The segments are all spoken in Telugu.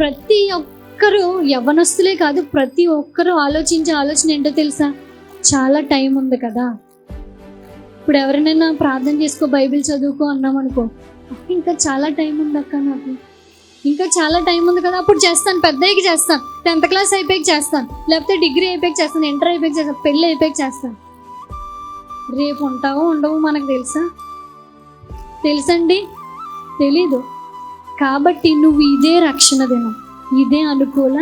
ప్రతి ఒక్కరూ యవ్వనస్తులే కాదు, ప్రతి ఒక్కరూ ఆలోచించే ఆలోచన ఏంటో తెలుసా? చాలా టైం ఉంది కదా. ఇప్పుడు ఎవరినైనా ప్రార్థన చేసుకో, బైబిల్ చదువుకో అన్నామనుకో, ఇంకా చాలా టైం ఉంది అక్క, నాకు ఇంకా చాలా టైం ఉంది కదా, అప్పుడు చేస్తాను, పెద్దయ్యకి చేస్తాను, 10th క్లాస్ అయిపోయాక చేస్తాను, లేకపోతే డిగ్రీ అయిపోయాక చేస్తాను, ఇంటర్ అయిపోయాక చేస్తాను, పెళ్ళి అయిపోయాక చేస్తాను. రేపు ఉంటావో ఉండవు మనకు తెలుసండి? తెలీదు. కాబట్టి నువ్వు ఇదే రక్షణ దినం, ఇదే అనుకూల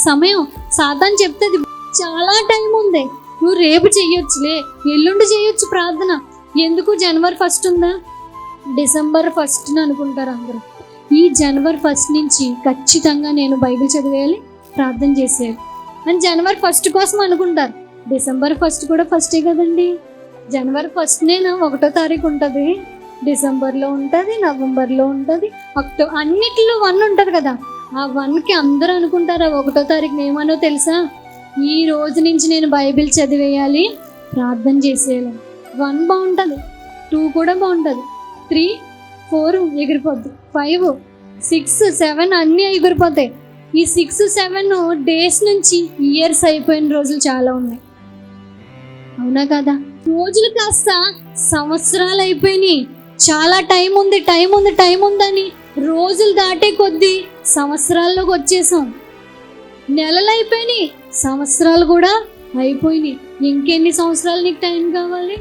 సమయం. సాతాను చెప్తుంది చాలా టైం ఉంది, నువ్వు రేపు చెయ్యొచ్చులే, ఎల్లుండి చేయొచ్చు ప్రార్థన. ఎందుకు జనవరి 1 ఉందా? డిసెంబర్ 1 అనుకుంటారు అందరూ. ఈ జనవరి 1 నుంచి ఖచ్చితంగా నేను బైబిల్ చదివేయాలి, ప్రార్థన చేసేయాలి అని జనవరి 1 కోసం అనుకుంటారు. డిసెంబర్ 1 కూడా ఫస్టే కదండి. జనవరి 1 1వ తారీఖు ఉంటుంది, డిసెంబర్లో ఉంటుంది, నవంబర్లో ఉంటుంది, అక్టోబర్, అన్నిటిలో 1 ఉంటుంది కదా. ఆ 1కి అందరూ అనుకుంటారు 1వ తారీఖున ఏమనో తెలుసా? ఈ రోజు నుంచి నేను బైబిల్ చదివేయాలి, ప్రార్థన చేసేయాలి. 1 బాగుంటుంది, 2 కూడా బాగుంటుంది, 3, 4 ఎగిరిపోద్ది, 5, 6, 7 అన్నీ ఎగిరిపోతాయి. ఈ 6, 7 డేస్ నుంచి ఇయర్స్ అయిపోయిన రోజులు చాలా ఉన్నాయి, అవునా కదా? రోజులు కాస్త సంవత్సరాలు అయిపోయినాయి. చాలా టైం ఉందని రోజులు దాటే కొద్దీ సంవత్సరాల్లోకి వచ్చేసాం. నెలలు అయిపోయినాయి, సంవత్సరాలు కూడా అయిపోయినాయి. ఇంకెన్ని సంవత్సరాలు నీకు టైం కావాలి?